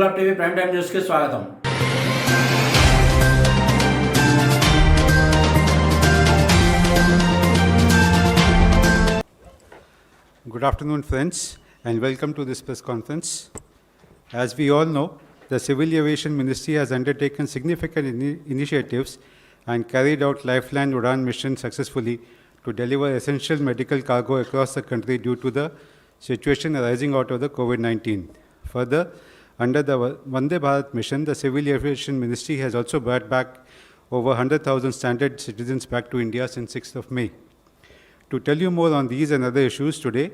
Gulab TV prime time న్యూస్కి స్వాగతం. Good afternoon, friends, and welcome to this press conference. As we all know, the Civil Aviation Ministry has undertaken significant initiatives and carried out Lifeline Udan mission successfully to deliver essential medical cargo across the country due to the situation arising out of the COVID-19. Further, under the Vande Bharat mission, the Civil Aviation Ministry has also brought back over 100,000 stranded citizens back to India since 6th of May. To tell you more on these and other issues today,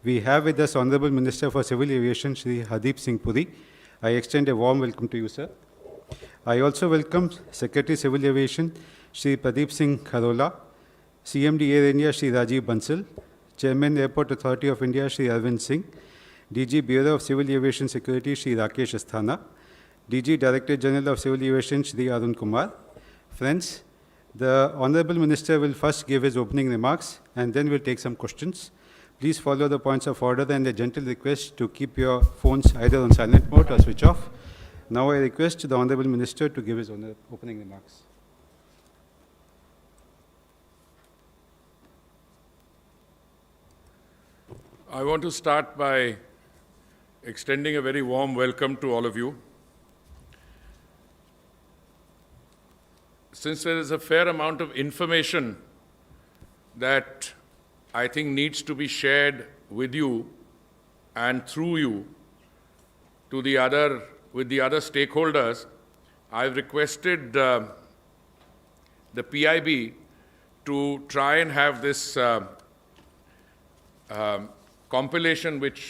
we have with us Honorable Minister for Civil Aviation, Shri Hardeep Singh Puri. I extend a warm welcome to you, sir. I also welcome Secretary Civil Aviation, Shri Pradeep Singh Kharola, CMD Air India, Shri Rajiv Bansal, Chairman Airport Authority of India, Shri Arvind Singh, DG Bureau of Civil Aviation Security, Shri Rakesh Asthana, DG Director General of Civil Aviation, Shri Arun Kumar. Friends, the Honorable Minister will first give his opening remarks and then we'll take some questions. Please follow the points of order and a gentle request to keep your phones either on silent mode or switch off. Now I request the Honorable Minister to give his opening remarks. I want to start by extending a very warm welcome to all of you. Since there is a fair amount of information that I think needs to be shared with you and through you with the other stakeholders, I've requested the PIB to try and have this compilation which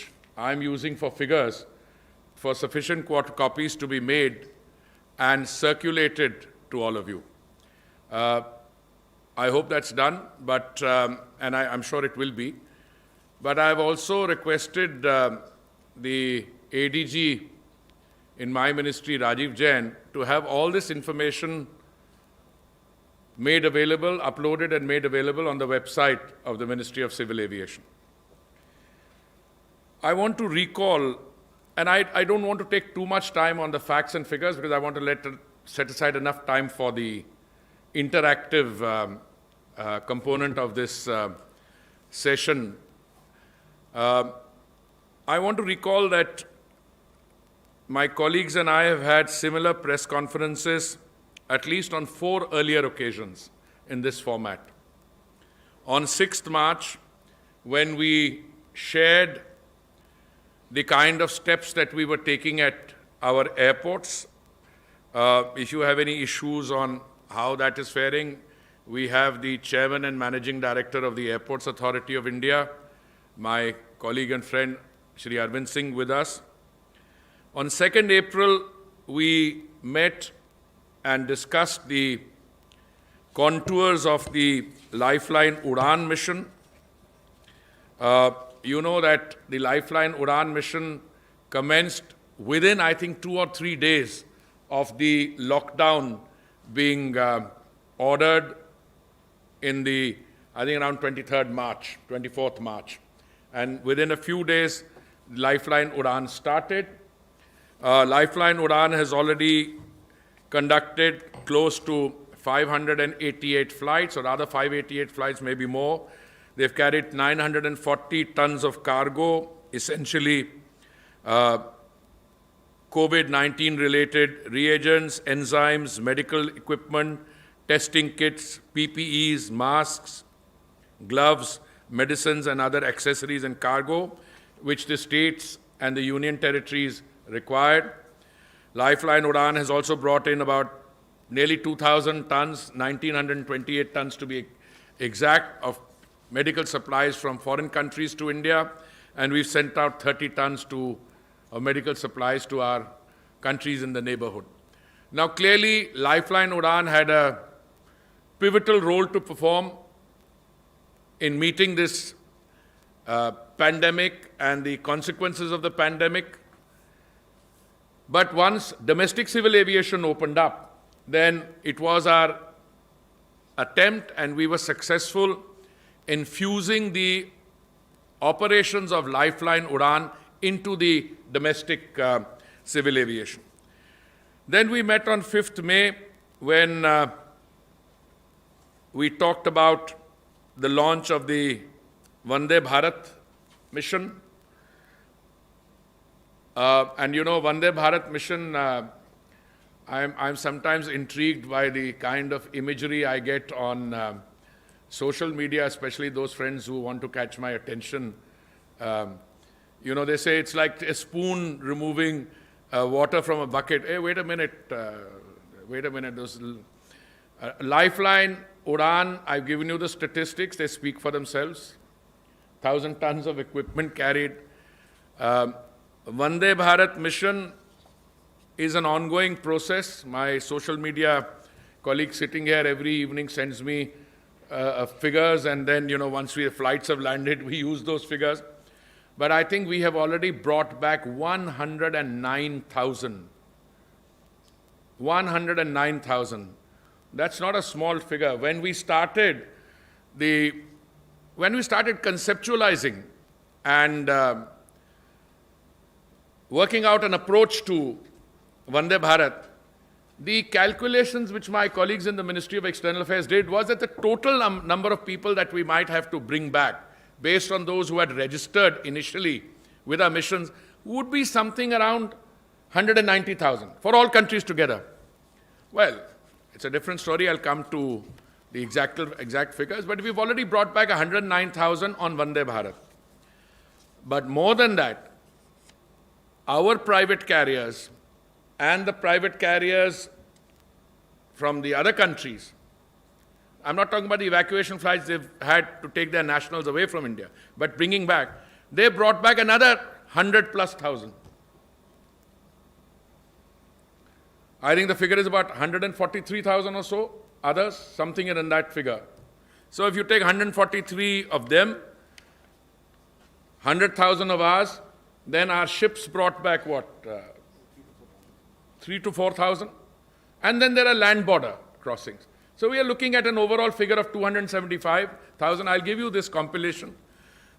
I'm using for figures for sufficient copies to be made and circulated to all of you. I hope that's done, but and I'm sure it will be. But I've also requested the ADG in my ministry, Rajiv Jain, to have all this information made available, uploaded and made available on the website of the Ministry of Civil Aviation. I want to recall, and I don't want to take too much time on the facts and figures because I want to set aside enough time for the interactive component of this session. I want to recall that my colleagues and I have had similar press conferences at least on 4 earlier occasions in this format. On 6th March, when we shared the kind of steps that we were taking at our airports, if you have any issues on how that is faring, we have the Chairman and Managing Director of the Airports Authority of India, my colleague and friend, Shri Arvind Singh, with us. On 2nd April, we met and discussed the contours of the Lifeline Udan mission. You know that the Lifeline Udan mission commenced within, I think, 2 or 3 days of the lockdown being ordered in the, I think, around 23rd March, 24th March. And within a few days, Lifeline Udan started. Lifeline Udan has already conducted close to 588 flights, or rather 588 flights, maybe more. They've carried 940 tons of cargo, essentially COVID-19 related reagents, enzymes, medical equipment, testing kits, PPEs, masks, gloves, medicines and other accessories and cargo, which the states and the union territories required. Lifeline Udan has also brought in about nearly 2,000 tons, 1,928 tons to be exact, of medical supplies from foreign countries to India, and we've sent out 30 tons of medical supplies to our countries in the neighborhood. Now, clearly, Lifeline Udan had a pivotal role to perform in meeting this pandemic and the consequences of the pandemic. But once domestic civil aviation opened up, then it was our attempt, and we were successful in fusing the operations of Lifeline Udan into the domestic civil aviation. Then we met on 5th May when we talked about the launch of the Vande Bharat mission. And you know, Vande Bharat mission, I'm sometimes intrigued by the kind of imagery I get on social media, especially those friends who want to catch my attention. You know, they say it's like a spoon removing water from a bucket. Hey, wait a minute. Those Lifeline, Udan, I've given you the statistics. They speak for themselves. 1,000 tons of equipment carried. Vande Bharat mission is an ongoing process. My social media colleague sitting here every evening sends me figures, and then, you know, once the flights have landed, we use those figures. But I think we have already brought back 109,000. 109,000. That's not a small figure. When we started conceptualizing and working out an approach to Vande Bharat, the calculations which my colleagues in the Ministry of External Affairs did was that the total number of people that we might have to bring back, based on those who had registered initially with our missions, would be something around 190,000 for all countries together. Well, it's a different story. I'll come to the exact figures, but we've already brought back 109,000 on Vande Bharat. But more than that, our private carriers and the private carriers from the other countries, I'm not talking about the evacuation flights they've had to take their nationals away from India, but bringing back, they brought back another 100,000+. I think the figure is about 143,000 or so, others, something in that figure. So if you take 143 of them, 100,000 of ours, then our ships brought back what? 3,000 to 4,000. And then there are land border crossings. So we are looking at an overall figure of 275,000. I'll give you this compilation.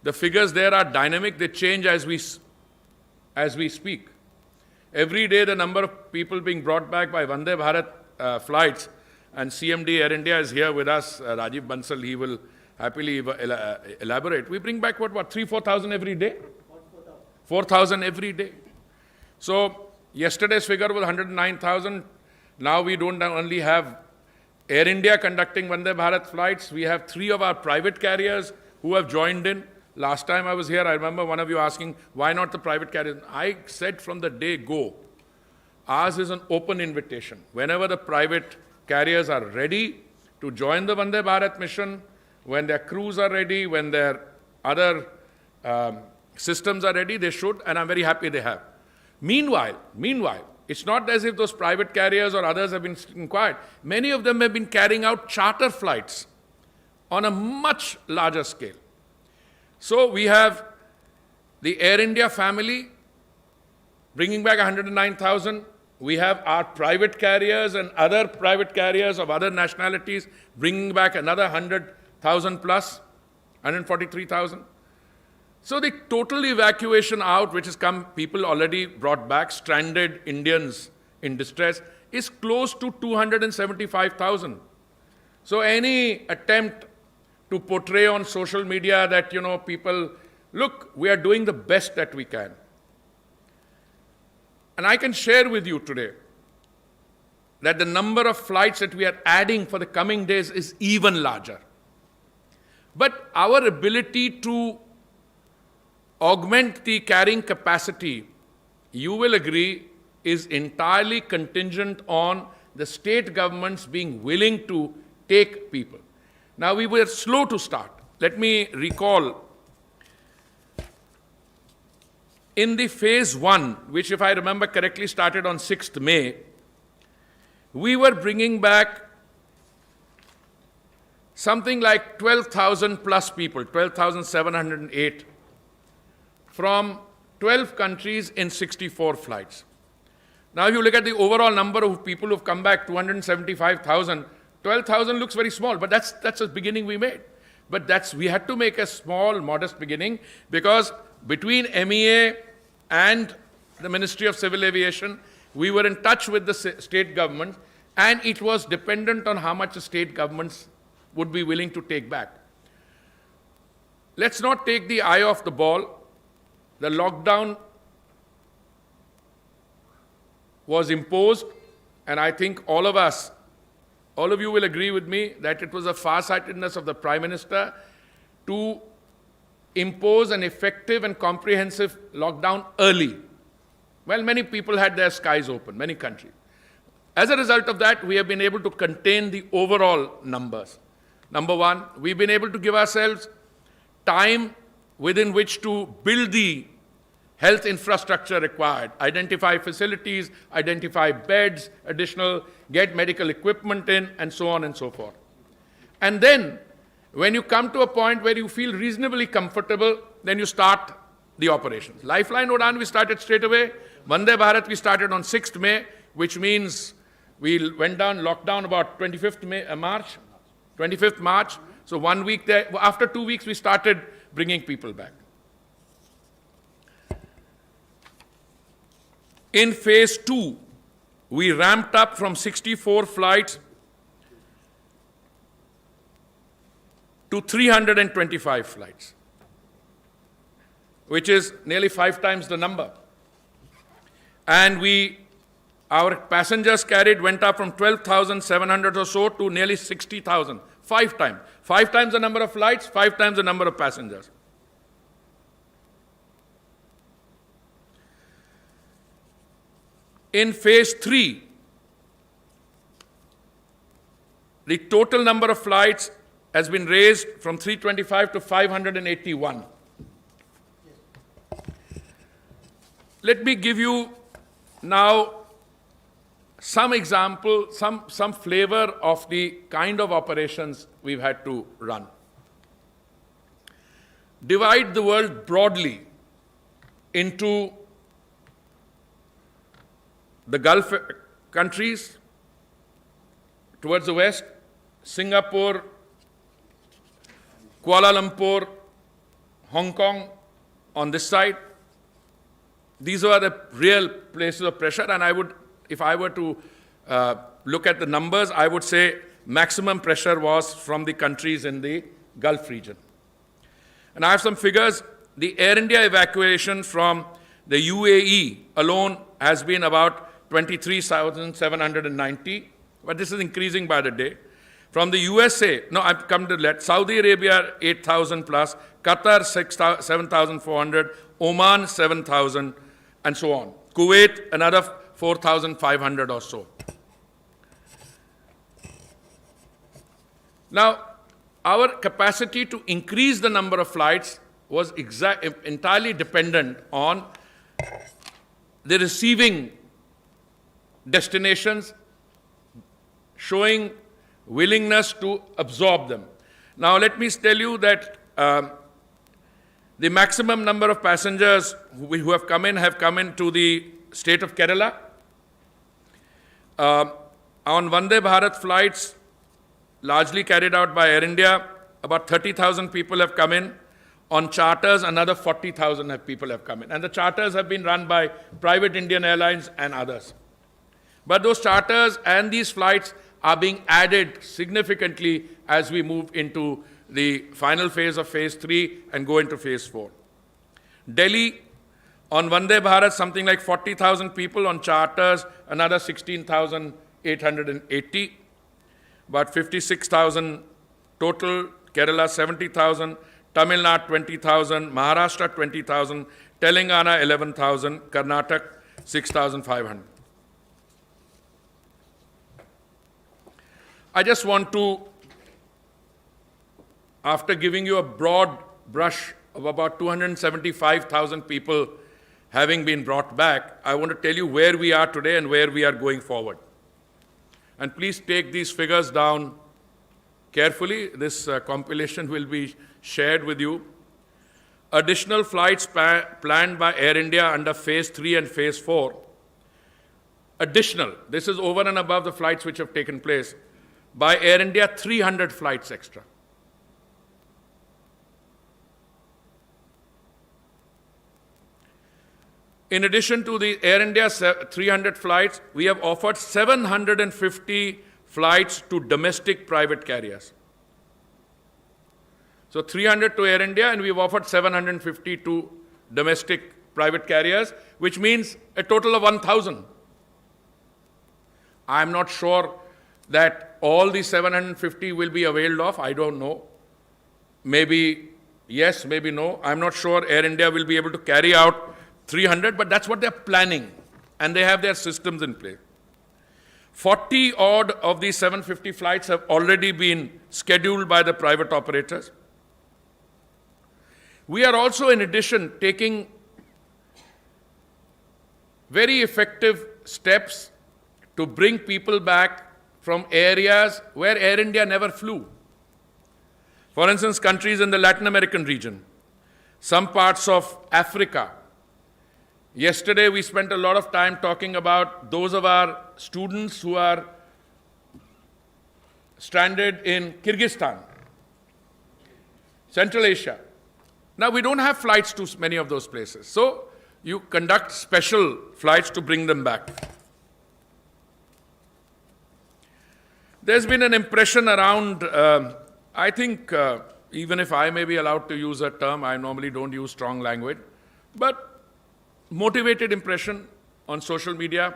The figures there are dynamic. They change as we speak. Every day the number of people being brought back by Vande Bharat flights, and CMD Air India is here with us, Rajiv Bansal, he will happily elaborate. We bring back what 3,000-4,000 every day? 4,000 every day. So yesterday's figure was 109,000. Now we don't only have Air India conducting Vande Bharat flights, we have 3 of our private carriers who have joined in. Last time I was here, I remember one of you asking, why not the private carriers? I said from the day go, ours is an open invitation. Whenever the private carriers are ready to join the Vande Bharat mission, when their crews are ready, when their other systems are ready, they should, and I'm very happy they have. Meanwhile, it's not as if those private carriers or others have been sitting quiet. Many of them have been carrying out charter flights on a much larger scale. So we have the Air India family bringing back 109,000. We have our private carriers and other private carriers of other nationalities bringing back another 100,000 plus, 143,000. So the total evacuation out, which has come, people already brought back, stranded Indians in distress, is close to 275,000. So any attempt to portray on social media that, you know, people, look, we are doing the best that we can. And I can share with you today that the number of flights that we are adding for the coming days is even larger. But our ability to augment the carrying capacity, you will agree, is entirely contingent on the state governments being willing to take people. Now, we were slow to start. Let me recall, in the phase 1, which if I remember correctly started on 6th May, we were bringing back something like 12,000 plus people, 12,708, from 12 countries in 64 flights. Now, if you look at the overall number of people who have come back, 275,000, 12,000 looks very small, but that's the beginning we made. But we had to make a small, modest beginning, because between MEA and the Ministry of Civil Aviation. We were in touch with the state government, and it was dependent on how much the state governments would be willing to take back. Let's not take the eye off the ball. The lockdown was imposed, and I think all of you will agree with me that it was a farsightedness of the Prime Minister to impose an effective and comprehensive lockdown early. Well, many people had their skies open, many countries. As a result of that, we have been able to contain the overall numbers. Number one, we've been able to give ourselves time within which to build the health infrastructure required, identify facilities, identify beds, additional, get medical equipment in, and so on and so forth. And then, when you come to a point where you feel reasonably comfortable, then you start the operations. Lifeline Udan, we started straight away. Vande Bharat, we started on 6th May, which means we went down, lockdown about 25th March. So 1 week there. After 2 weeks, we started bringing people back. In phase 2, we ramped up from 64 flights to 325 flights, which is nearly 5 times the number. And our passengers carried went up from 12,700 or so to nearly 60,000, 5 times. 5 times the number of flights, 5 times the number of passengers. In phase 3, the total number of flights has been raised from 325 to 581. Let me give you now some example, some flavor of the kind of operations we've had to run. Divide the world broadly into the Gulf countries towards the west, Singapore, Kuala Lumpur, Hong Kong on this side. These are the real places of pressure, and if I were to look at the numbers, I would say maximum pressure was from the countries in the Gulf region. And I have some figures. The Air India evacuation from the UAE alone has been about 23,790, but this is increasing by the day. From the USA, no, I've come to let Saudi Arabia 8,000 plus, Qatar 7,400, Oman 7,000, and so on. Kuwait another 4,500 or so. Now, our capacity to increase the number of flights was entirely dependent on the receiving destinations showing willingness to absorb them. Now, let me tell you that the maximum number of passengers who have come in to the state of Kerala. On Vande Bharat flights, largely carried out by Air India, about 30,000 people have come in. On charters, another 40,000 people have come in. And the charters have been run by private Indian Airlines and others. But those charters and these flights are being added significantly as we move into the final phase of phase 3 and go into phase 4. Delhi, on Vande Bharat, something like 40,000 people. On charters, another 16,880. About 56,000 total. Kerala, 70,000. Tamil Nadu, 20,000. Maharashtra, 20,000. Telangana, 11,000. Karnataka, 6,500. I just want to, after giving you a broad brush of about 275,000 people having been brought back, I want to tell you where we are today and where we are going forward. And please take these figures down carefully. This compilation will be shared with you. Additional flights planned by Air India under phase 3 and phase 4. Additional, this is over and above the flights which have taken place. By Air India, 300 flights extra. in addition to the Air India 300 flights, we have offered 750 flights to domestic private carriers. So 300 to Air India, and we've offered 750 to domestic private carriers, which means a total of 1,000. I'm not sure that all the 750 will be availed of. I don't know. Maybe yes, maybe no. I'm not sure Air India will be able to carry out 300, but that's what they're planning, and they have their systems in place. 40 odd of these 750 flights have already been scheduled by the private operators. We are also, in addition, taking very effective steps to bring people back from areas where Air India never flew. For instance, countries in the Latin American region, some parts of Africa. Yesterday, we spent a lot of time talking about those of our students who are stranded in Kyrgyzstan, Central Asia. Now, we don't have flights to many of those places, so you conduct special flights to bring them back. There's been an impression around, I think, even if I may be allowed to use a term, I normally don't use strong language, but motivated impression on social media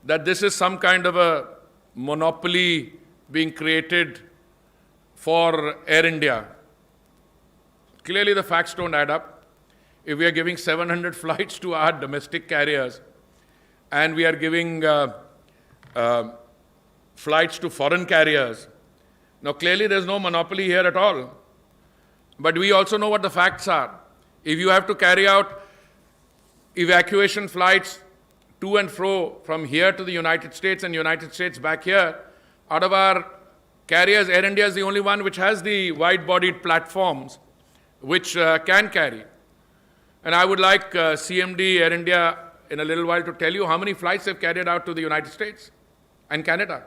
that this is some kind of a monopoly being created for Air India. Clearly, the facts don't add up. If we are giving 700 flights to our domestic carriers and we are giving flights to foreign carriers, now clearly there's no monopoly here at all. But we also know what the facts are. If you have to carry out evacuation flights to and fro from here to the United States and United States back here, out of our carriers, Air India is the only one which has the wide-bodied platforms which can carry. And I would like CMD Air India in a little while to tell you how many flights they've carried out to the United States and Canada.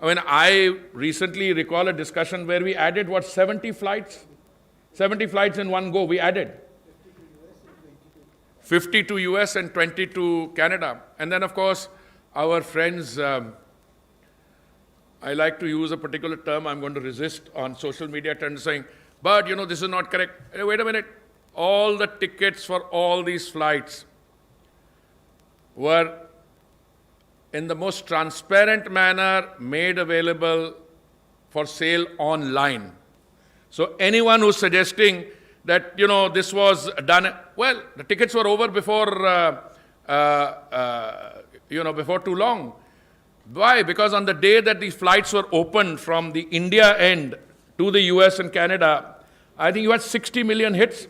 I mean, I recently recall a discussion where we added, 70 flights? 70 flights in one go, we added. 50 to US and 20 to Canada. And then, of course, our friends, I like to use a particular term I'm going to resist on social media, saying, but, you know, this is not correct. Hey, wait a minute. All the tickets for all these flights were in the most transparent manner made available for sale online. So anyone who's suggesting that, you know, this was done, well, the tickets were over before, before too long. Why? Because on the day that these flights were opened from the India end to the US and Canada, I think you had 60 million hits.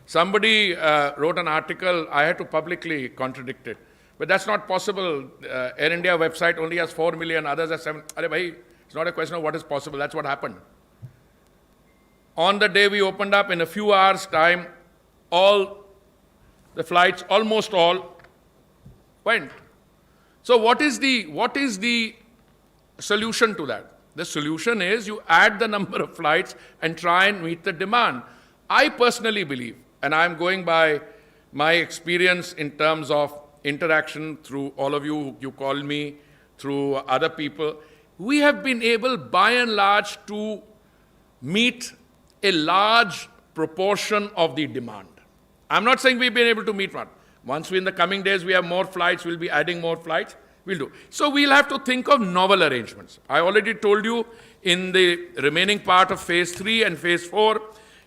Somebody wrote an article, I had to publicly contradict it. But that's not possible. Air India website only has 4 million, others have 7. It's not a question of what is possible, that's what happened. On the day we opened up, in a few hours' time, all the flights, almost all, went. So what is the solution to that? The solution is you add the number of flights and try and meet the demand. I personally believe, and I'm going by my experience in terms of interaction through all of you, you call me, through other people, we have been able, by and large, to meet a large proportion of the demand. I'm not saying we've been able to meet one. Once in the coming days we have more flights, we'll be adding more flights, we'll do. So we'll have to think of novel arrangements. I already told you in the remaining part of phase 3 and phase 4,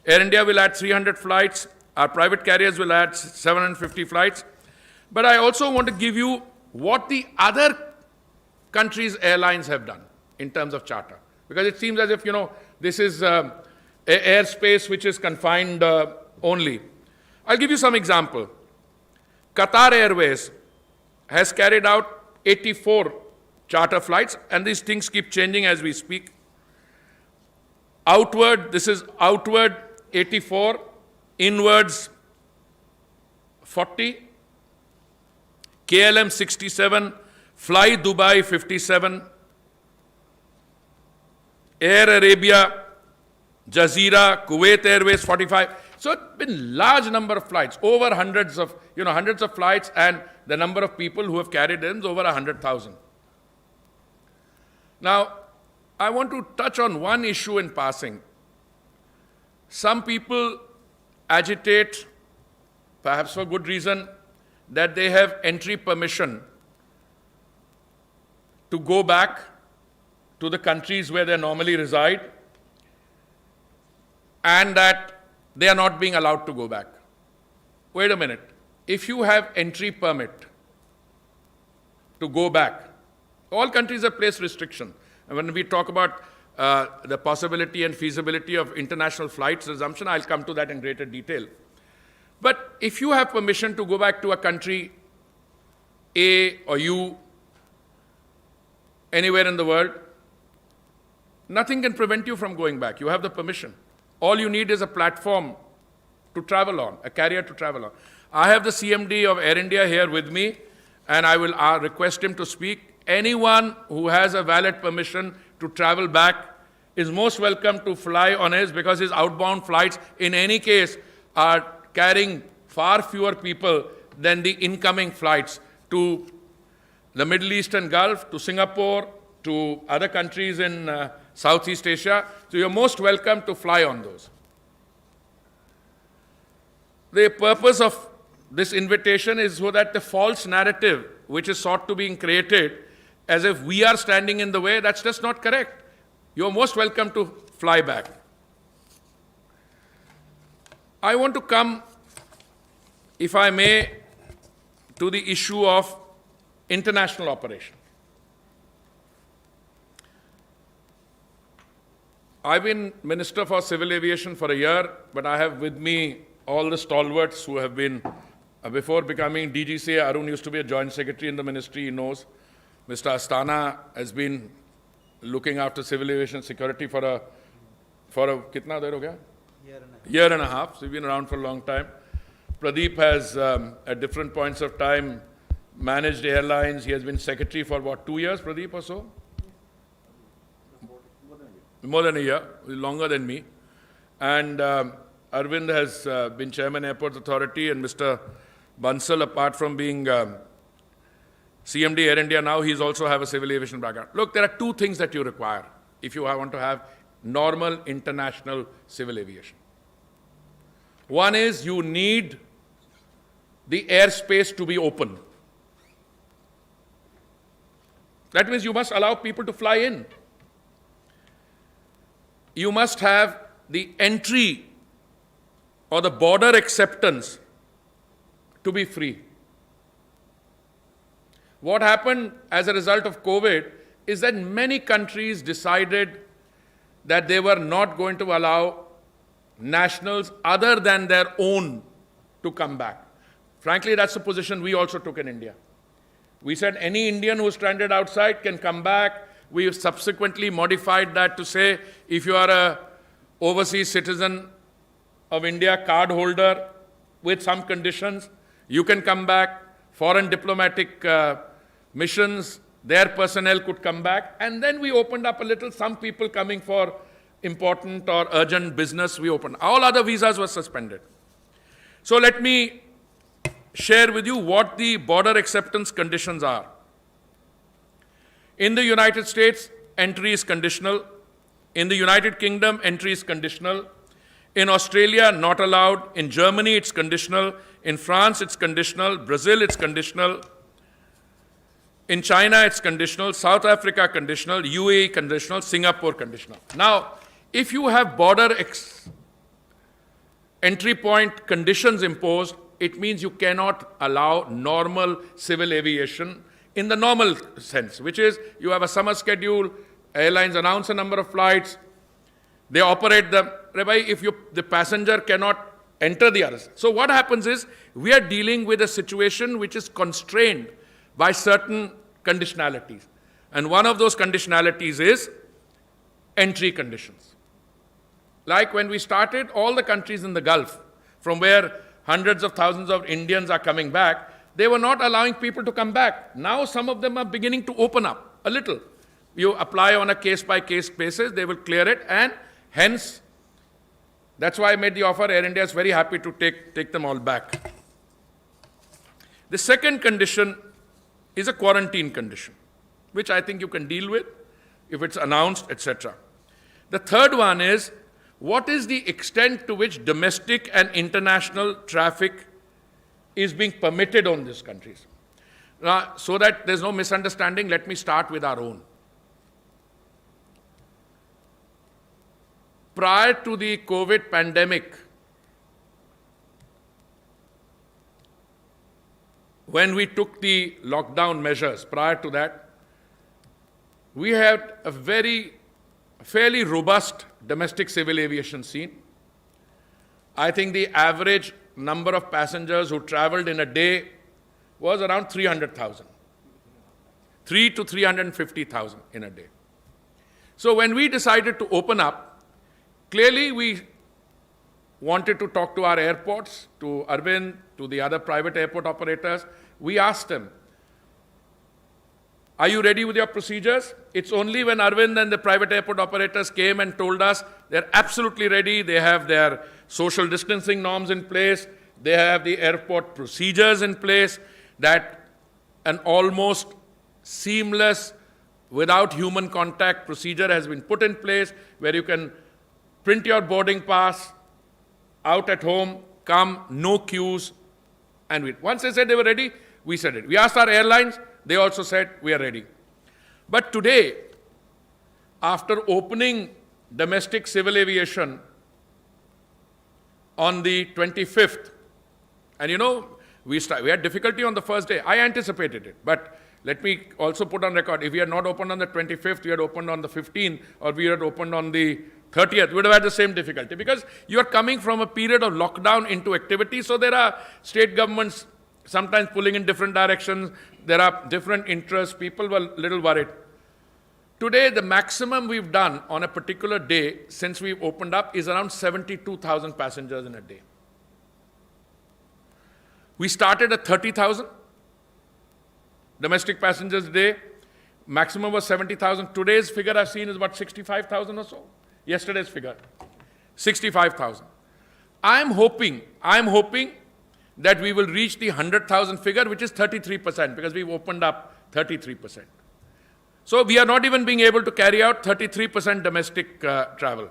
Air India will add 300 flights, our private carriers will add 750 flights. But I also want to give you what the other countries' airlines have done in terms of charter. Because it seems as if, you know, this is airspace which is confined only. I'll give you some example. Qatar Airways has carried out 84 charter flights, and these things keep changing as we speak. Outward, this is outward 84, inwards 40, KLM 67, Fly Dubai 57, Air Arabia, Jazeera, Kuwait Airways 45. So it's been large number of flights, over hundreds of flights, and the number of people who have carried in is over 100,000. Now, I want to touch on one issue in passing. Some people agitate, perhaps for good reason, that they have entry permission to go back to the countries where they normally reside, and that they are not being allowed to go back. Wait a minute. If you have entry permit to go back, all countries have placed restriction. And when we talk about the possibility and feasibility of international flights resumption, I'll come to that in greater detail. But if you have permission to go back to a country A or U, anywhere in the world, nothing can prevent you from going back. You have the permission. All you need is a platform to travel on, a carrier to travel on. I have the CMD of Air India here with me, and I will request him to speak. Anyone who has a valid permission to travel back is most welcome to fly on his, because his outbound flights, in any case, are carrying far fewer people than the incoming flights to the Middle East and Gulf, to Singapore, to other countries in Southeast Asia. So you're most welcome to fly on those. The purpose of this invitation is so that the false narrative which is sought to be created as if we are standing in the way, that's just not correct. You're most welcome to fly back. I want to come, if I may, to the issue of international operation. I've been Minister for Civil Aviation for a year, but I have with me all the stalwarts who have been, before becoming DGCA, Arun used to be a Joint Secretary in the ministry, he knows. Mr. Astana has been looking after civil aviation security for a kitna der ho gaya? Year and a half. So he's been around for a long time. Pradeep has, at different points of time, managed airlines. He has been secretary for what, 2 years, Pradeep, or so? More than a year, longer than me. And Arvind has been chairman Airports Authority, and Mr. Bansal, apart from being CMD Air India now, he's also have a civil aviation background. Look, there are two things that you require if you want to have normal international civil aviation. One is you need the airspace to be open. That means you must allow people to fly in. You must have the entry or the border acceptance to be free. What happened as a result of COVID is that many countries decided that they were not going to allow nationals other than their own to come back. Frankly, that's the position we also took in India. We said any Indian who is stranded outside can come back. We subsequently modified that to say if you are an overseas citizen of India, card holder with some conditions, you can come back. Foreign diplomatic missions, their personnel could come back. And then we opened up a little, some people coming for important or urgent business, we opened. All other visas were suspended. So let me share with you what the border acceptance conditions are. In the United States, entry is conditional. In the United Kingdom, entry is conditional. In Australia, not allowed. In Germany, it's conditional. In France, it's conditional. Brazil, it's conditional. In China, it's conditional. South Africa, conditional. UAE, conditional. Singapore, conditional. Now, if you have border entry point conditions imposed, it means you cannot allow normal civil aviation in the normal sense, which is you have a summer schedule, airlines announce a number of flights, they operate them, whereby if the passenger cannot enter the others. So what happens is we are dealing with a situation which is constrained by certain conditionalities. And one of those conditionalities is entry conditions. Like when we started, all the countries in the Gulf, from where hundreds of thousands of Indians are coming back, they were not allowing people to come back. Now some of them are beginning to open up a little. You apply on a case-by-case basis, they will clear it, and hence That's why I made the offer. Air India is very happy to take them all back. The second condition is a quarantine condition, which I think you can deal with if it's announced, etc. The third one is, what is the extent to which domestic and international traffic is being permitted on these countries? Now, so that there's no misunderstanding, let me start with our own. Prior to the COVID pandemic, when we took the lockdown measures, prior to that, we had a fairly robust domestic civil aviation scene. I think the average number of passengers who traveled in a day was around 300,000. 3 to 350,000 in a day. So when we decided to open up, clearly we wanted to talk to our airports, to Arvind, to the other private airport operators. We asked them, are you ready with your procedures? It's only when Arvind and the private airport operators came and told us they're absolutely ready, they have their social distancing norms in place, they have the airport procedures in place, that an almost seamless, without human contact procedure has been put in place, where you can print your boarding pass, out at home, come, no queues, and wait. Once they said they were ready, we said it. We asked our airlines, they also said we are ready. But today, after opening domestic civil aviation on the 25th, and you know, we had difficulty on the first day. I anticipated it, but let me also put on record, if we had not opened on the 25th, we had opened on the 15th, or we had opened on the 30th, we would have had the same difficulty, because you are coming from a period of lockdown into activity, so there are state governments sometimes pulling in different directions, there are different interests, people were a little worried. Today, the maximum we've done on a particular day since we've opened up is around 72,000 passengers in a day. We started at 30,000 domestic passengers a day. Maximum was 70,000. Today's figure I've seen is about 65,000 or so. Yesterday's figure, 65,000. I'm hoping that we will reach the 100,000 figure, which is 33%, because we've opened up 33%. So we are not even being able to carry out 33% domestic travel.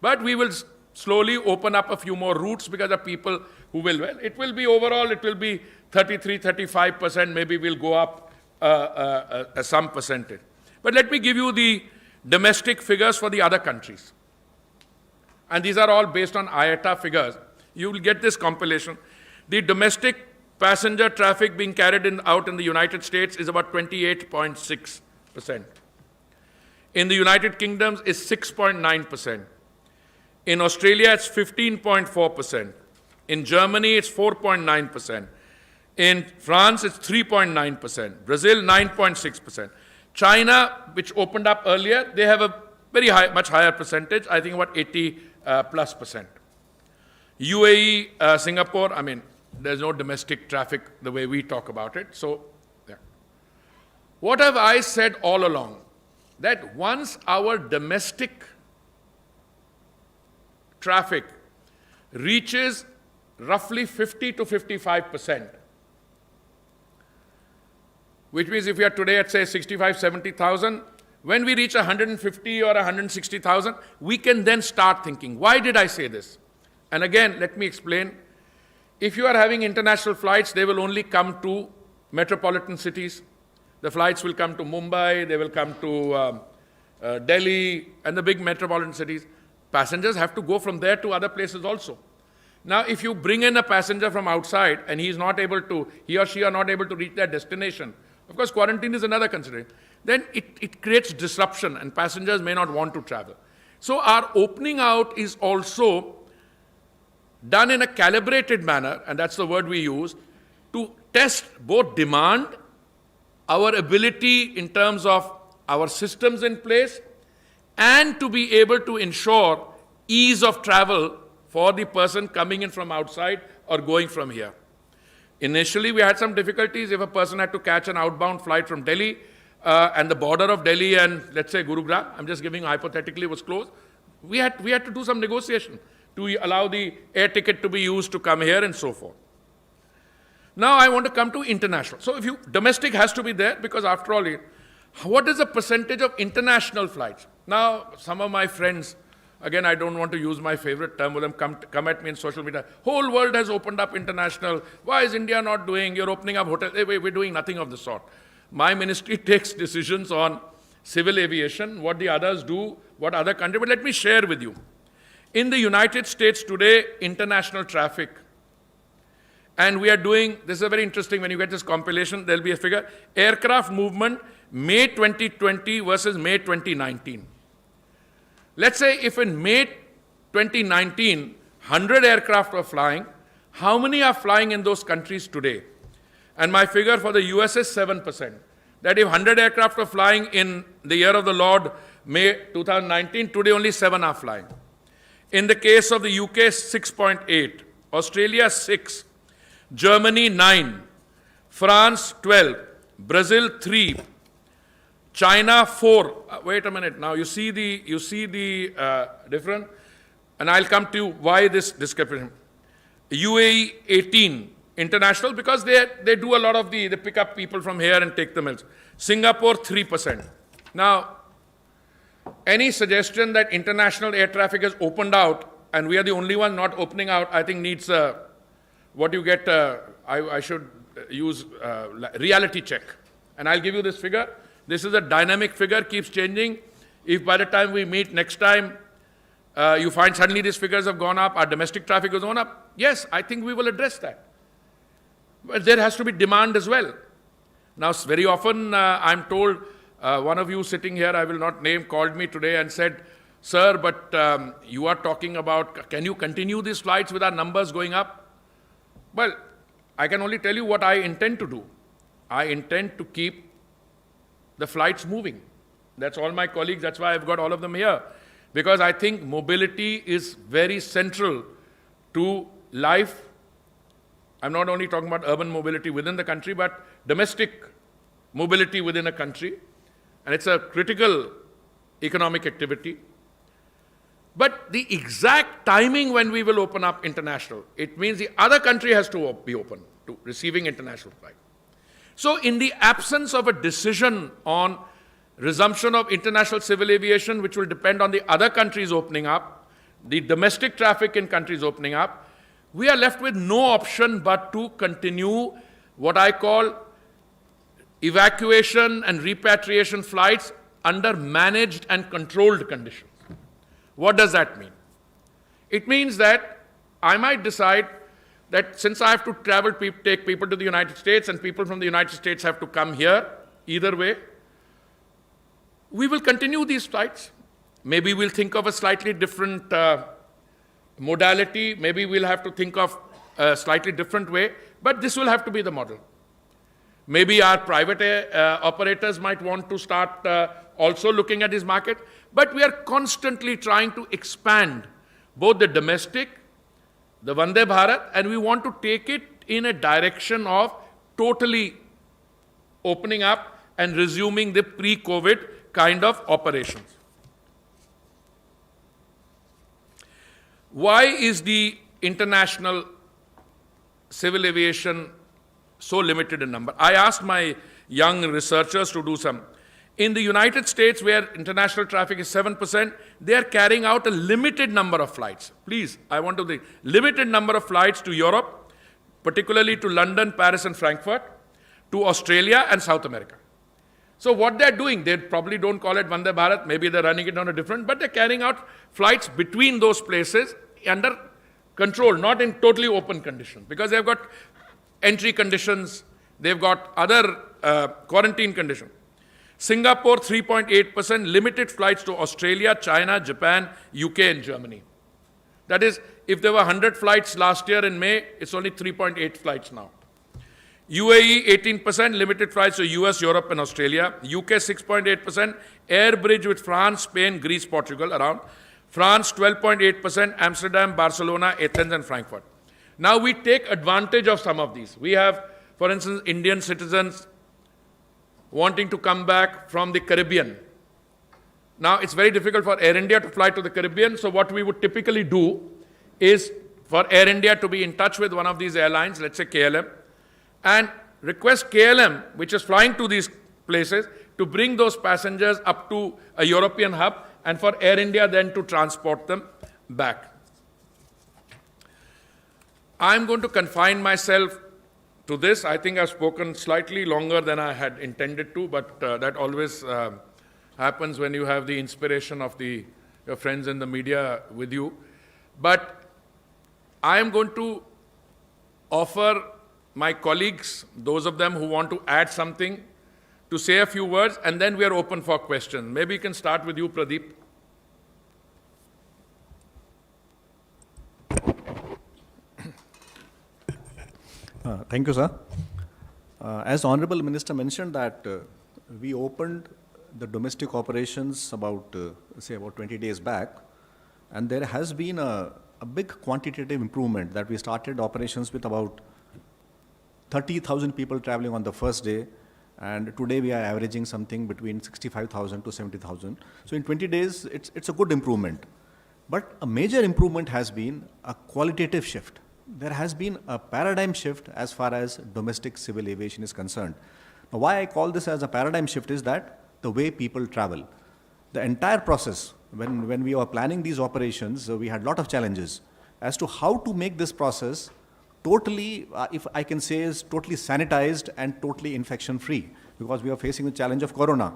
But we will slowly open up a few more routes, because there are people who will, well, it will be overall, it will be 33, 35%, maybe we'll go up some percentage. But let me give you the domestic figures for the other countries. And these are all based on IATA figures. You will get this compilation. The domestic passenger traffic being carried out in the United States is about 28.6%. In the United Kingdom, it's 6.9%. In Australia, it's 15.4%. In Germany, it's 4.9%. In France, it's 3.9%. Brazil, 9.6%. China, which opened up earlier, they have a very high, much higher percentage, I think about 80+%. UAE, Singapore, I mean, there's no domestic traffic the way we talk about it. So, yeah. What have I said all along? That once our domestic traffic reaches roughly 50 to 55%, which means if we are today at, say, 65, 70,000, when we reach 150 or 160,000, we can then start thinking, why did I say this? And again, let me explain. If you are having international flights, they will only come to metropolitan cities. The flights will come to Mumbai, they will come to Delhi, and the big metropolitan cities. Passengers have to go from there to other places also. Now, if you bring in a passenger from outside and he or she are not able to reach their destination, of course, quarantine is another consideration, then it creates disruption and passengers may not want to travel. So our opening out is also done in a calibrated manner, and that's the word we use, to test both demand, our ability in terms of our systems in place, and to be able to ensure ease of travel for the person coming in from outside or going from here. Initially, we had some difficulties if a person had to catch an outbound flight from Delhi and the border of Delhi and, let's say, Gurugram, I'm just giving hypothetically, was closed. We had to do some negotiation. to allow the air ticket to be used to come here and so forth. Now I want to come to international. So domestic has to be there because after all, what is the percentage of international flights? Now, some of my friends, again, I don't want to use my favorite term with them, come at me in social media. Whole world has opened up international. Why is India not doing? You're opening up hotels. Hey, we're doing nothing of the sort. My ministry takes decisions on civil aviation, what the others do, what other countries. But let me share with you. In the United States today, international traffic, and we are doing, this is a very interesting, when you get this compilation, there'll be a figure, aircraft movement, May 2020 versus May 2019. Let's say if in May 2019, 100 aircraft were flying, how many are flying in those countries today? And my figure for the US is 7%. That if 100 aircraft were flying in the year of the Lord, May 2019, today only 7 are flying. In the case of the UK, 6.8, Australia 6, Germany 9, France 12, Brazil 3, China 4. Wait a minute. Now you see the difference, and I'll come to why this discrepancy. UAE 18 international because they do a lot of they pick up people from here and take them else. Singapore 3%. Now, any suggestion that international air traffic has opened out and we are the only one not opening out, I think needs what you get. I should use reality check, and I'll give you this figure. This is a dynamic figure, keeps changing. If by the time we meet next time, you find suddenly these figures have gone up, our domestic traffic has gone up, yes, I think we will address that. But there has to be demand as well. Now, very often I'm told, one of you sitting here, I will not name, called me today and said, sir, but you are talking about, can you continue these flights with our numbers going up? Well, I can only tell you what I intend to do. I intend to keep the flights moving. That's all my colleagues, that's why I've got all of them here. Because I think mobility is very central to life. I'm not only talking about urban mobility within the country, but domestic mobility within a country. And it's a critical economic activity. But the exact timing when we will open up international, it means the other country has to be open to receiving international flight. So in the absence of a decision on resumption of international civil aviation, which will depend on the other countries opening up, the domestic traffic in countries opening up, we are left with no option but to continue what I call evacuation and repatriation flights under managed and controlled conditions. What does that mean? It means that I might decide that since I have to travel, take people to the United States and people from the United States have to come here, either way, we will continue these flights. Maybe we'll think of a slightly different modality. Maybe we'll have to think of a slightly different way, but this will have to be the model. Maybe our private operators might want to start also looking at this market, but we are constantly trying to expand both the domestic, the Vande Bharat, and we want to take it in a direction of totally opening up and resuming the pre-COVID kind of operations. Why is the international civil aviation so limited in number? I asked my young researchers to do some. In the United States, where international traffic is 7%, they are carrying out a limited number of flights. Please, I want to think. Limited number of flights to Europe, particularly to London, Paris, and Frankfurt, to Australia and South America. So what they're doing, they probably don't call it Vande Bharat, maybe they're running it on a different, but they're carrying out flights between those places under control, not in totally open conditions, because they've got entry conditions, they've got other quarantine conditions. Singapore, 3.8%, limited flights to Australia, China, Japan, UK, and Germany. That is, if there were 100 flights last year in May, it's only 3.8 flights now. UAE, 18%, limited flights to US, Europe, and Australia. UK, 6.8%, air bridge with France, Spain, Greece, Portugal, around. France, 12.8%, Amsterdam, Barcelona, Athens, and Frankfurt. Now we take advantage of some of these. We have, for instance, Indian citizens wanting to come back from the Caribbean. Now, it's very difficult for Air India to fly to the Caribbean, so what we would typically do is for Air India to be in touch with one of these airlines, let's say KLM, and request KLM, which is flying to these places, to bring those passengers up to a European hub, and for Air India then to transport them back. I'm going to confine myself to this. I think I've spoken slightly longer than I had intended to, but that always happens when you have the inspiration of your friends in the media with you. But I am going to offer my colleagues, those of them who want to add something, to say a few words, and then we are open for questions. Maybe we can start with you, Pradeep. Thank you, sir. As Honorable Minister mentioned that we opened the domestic operations about 20 days back, and there has been a big quantitative improvement that we started operations with about 30,000 people traveling on the first day, and today we are averaging something between 65,000 to 70,000. So in 20 days, it's a good improvement. But a major improvement has been a qualitative shift. There has been a paradigm shift as far as domestic civil aviation is concerned. Now, why I call this as a paradigm shift is that the way people travel. The entire process, when we were planning these operations, we had a lot of challenges as to how to make this process totally, if I can say, is totally sanitized and totally infection-free, because we are facing the challenge of corona.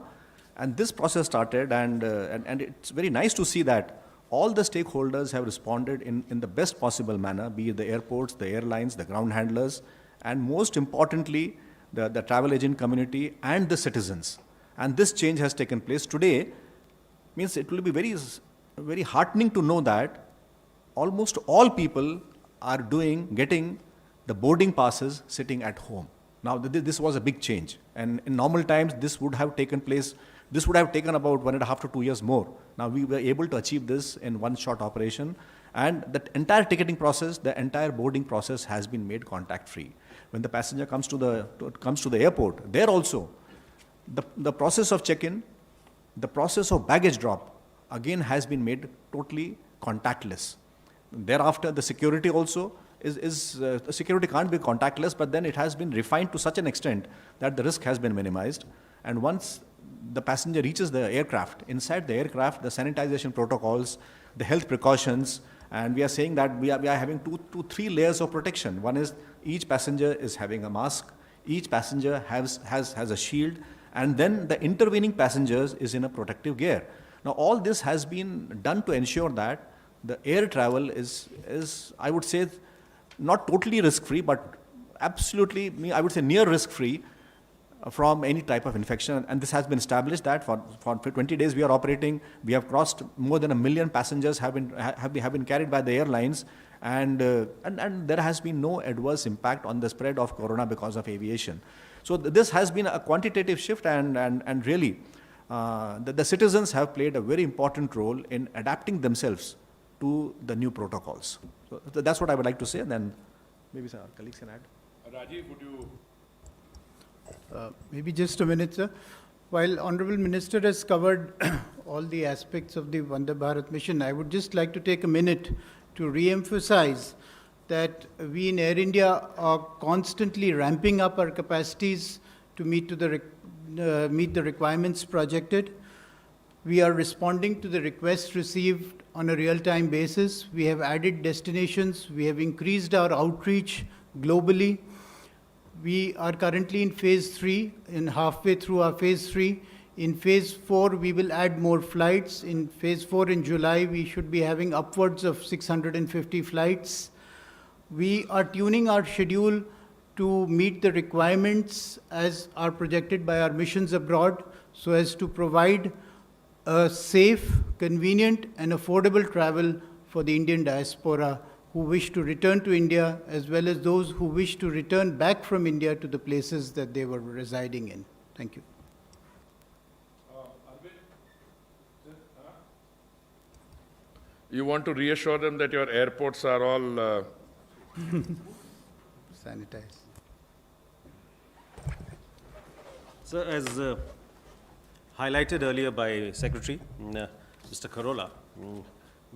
And this process started, and it's very nice to see that all the stakeholders have responded in the best possible manner, be it the airports, the airlines, the ground handlers, and most importantly, the travel agent community and the citizens. And this change has taken place today. Means it will be very, very heartening to know that almost all people are getting the boarding passes sitting at home. Now, this was a big change. And in normal times, this would have taken place, this would have taken about 1.5 to 2 years more. Now, we were able to achieve this in one short operation. And the entire ticketing process, the entire boarding process has been made contact-free. When the passenger comes to the airport, there also, the process of check-in, the process of baggage drop, again has been made totally contactless. Thereafter, the security also security can't be contactless, but then it has been refined to such an extent that the risk has been minimized. And once the passenger reaches the aircraft, inside the aircraft, the sanitization protocols, the health precautions, and we are saying that we are having three layers of protection. One is each passenger is having a mask, each passenger has a shield, and then the intervening passengers is in a protective gear. Now, all this has been done to ensure that the air travel is I would say, not totally risk-free, but absolutely, I would say, near risk-free from any type of infection. And this has been established that for 20 days we are operating. We have crossed more than 1 million passengers have been carried by the airlines, and there has been no adverse impact on the spread of corona because of aviation. So this has been a quantitative shift, and really the citizens have played a very important role in adapting themselves to the new protocols. So that's what I would like to say, and then maybe our colleagues can add. Rajiv, would you? Maybe just a minute, sir. While Honorable Minister has covered all the aspects of the Vande Bharat mission, I would just like to take a minute to re-emphasize that we in Air India are constantly ramping up our capacities to meet the requirements projected. We are responding to the requests received on a real-time basis. We have added destinations. We have increased our outreach globally. We are currently in phase 3, halfway through our phase 3. In phase 4, we will add more flights. In phase 4 in July, we should be having upwards of 650 flights. We are tuning our schedule to meet the requirements as are projected by our missions abroad, so as to provide a safe, convenient, and affordable travel for the Indian diaspora who wish to return to India, as well as those who wish to return back from India to the places that they were residing in. Thank you. You want to reassure them that your airports are all Sanitize. So, as highlighted earlier by Secretary Mr. Kharola,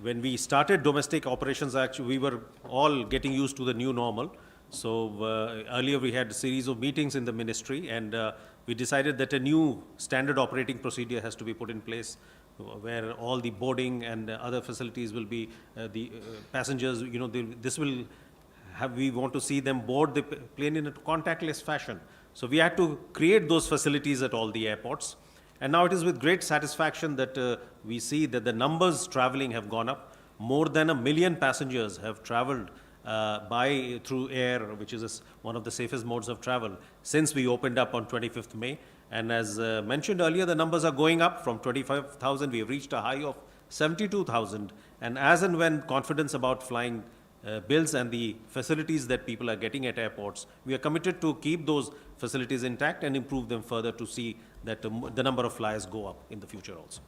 when we started domestic operations, actually, we were all getting used to the new normal. So earlier we had a series of meetings in the ministry, and we decided that a new standard operating procedure has to be put in place, where all the boarding and other facilities will be, the passengers, this will have, we want to see them board the plane in a contactless fashion. So we had to create those facilities at all the airports. And now it is with great satisfaction that we see that the numbers traveling have gone up. More than 1 million passengers have traveled through air, which is one of the safest modes of travel, since we opened up on 25th May. And as mentioned earlier, the numbers are going up. From 25,000, we have reached a high of 72,000. And as and when confidence about flying builds and the facilities that people are getting at airports, we are committed to keep those facilities intact and improve them further to see that the number of flyers go up in the future also.